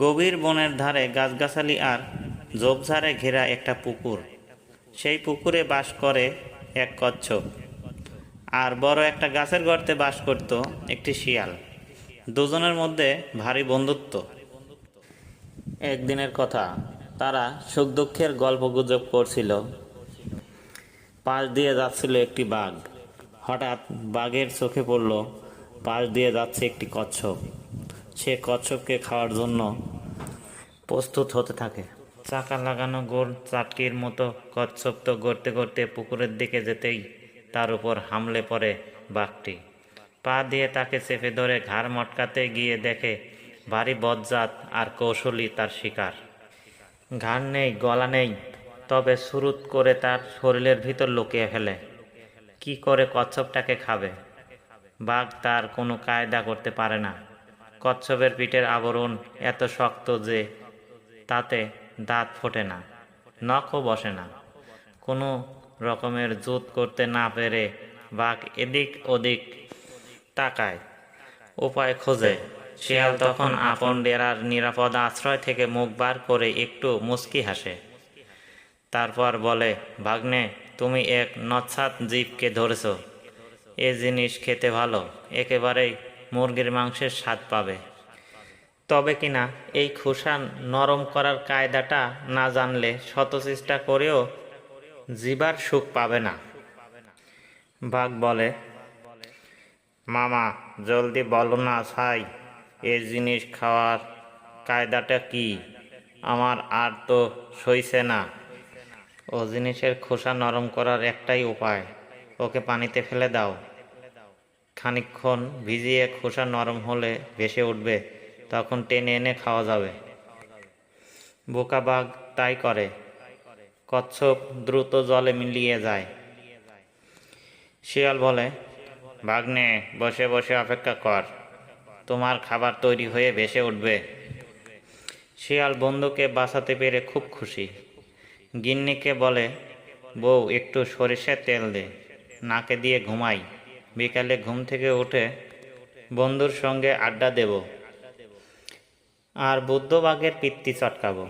গভীর বনের ধারে গাছগাছালি আর ঝোপঝাড়ে ঘেরা একটা পুকুর। সেই পুকুরে বাস করে এক কচ্ছপ, আর বড় একটা গাছের গর্তে বাস করত একটি শিয়াল। দুজনের মধ্যে ভারী বন্ধুত্ব। একদিনের কথা, তারা সুখ দুঃখের গল্পগুজব করছিল। পাশ দিয়ে যাচ্ছিল একটি বাঘ। হঠাৎ বাঘের চোখে পড়ল পাশ দিয়ে যাচ্ছে একটি কচ্ছপ। সে কচ্ছপকে খাওয়ার জন্য প্রস্তুত হতে থাকে। চাকা লাগানো গোল চাটকির মতো কচ্ছপ তো গড়তে গড়তে পুকুরের দিকে যেতেই তার উপর হামলে পড়ে বাঘটি। পা দিয়ে তাকে চেপে ধরে ঘাড় মটকাতে গিয়ে দেখে ভারী বজ্জাত আর কৌশলী তার শিকার। ঘাড় নেই, গলা নেই, তবে সুরুত করে তার শরীরের ভিতর লুকিয়ে ফেলে। কি করে কচ্ছপটাকে খাবে? বাঘ তার কোনো কায়দা করতে পারে না। কচ্ছপের পিঠের আবরণ এত শক্ত যে তাতে দাঁত ফোটে না, নখও বসে না। কোনো রকমের জুত করতে না পেরে বাঘ এদিক ওদিক তাকায়, উপায় খোঁজে। শিয়াল তখন আপন ডেরার নিরাপদ আশ্রয় থেকে মুখ বার করে একটু মুচকি হাসে। তারপর বলে, ভাগ্নে, তুমি এক নচ্ছাৎ জীবকে ধরেছ। এ জিনিস খেতে ভালো, একেবারেই মুরগির মাংসের স্বাদ পাবে। তবে কিনা এই খোসা নরম করার কায়দাটা না জানলে শত চেষ্টা করেও জিবার সুখ পাবে না। বাঘ বলে, মামা, জলদি বলো না ছাই, এ জিনিস খাওয়ার কায়দাটা কি? আমার আর তো সইছে না। ও জিনিসের খোসা নরম করার একটাই উপায়, ওকে পানিতে ফেলে দাও। খানিকক্ষণ ভিজিয়ে খোসা নরম হলে ভেসে উঠবে, তখন টেনে এনে খাওয়া যাবে। বোকা বাঘ তাই করে। কচ্ছপ দ্রুত জলে মিলিয়ে যায়। শিয়াল বলে, ভাগ্নে, বসে বসে অপেক্ষা কর, তোমার খাবার তৈরি হয়ে ভেসে উঠবে। শিয়াল বন্ধুকে বাঁচাতে পেরে খুব খুশি। গিন্নিকে বলে, বউ, একটু সরিষার তেল দে, নাকে দিয়ে ঘুমাই। বিকালে ঘুম থেকে উঠে বন্ধুর সঙ্গে আড্ডা দেব আর বুদ্ধ বাঘের পিত্তি চটকাবো।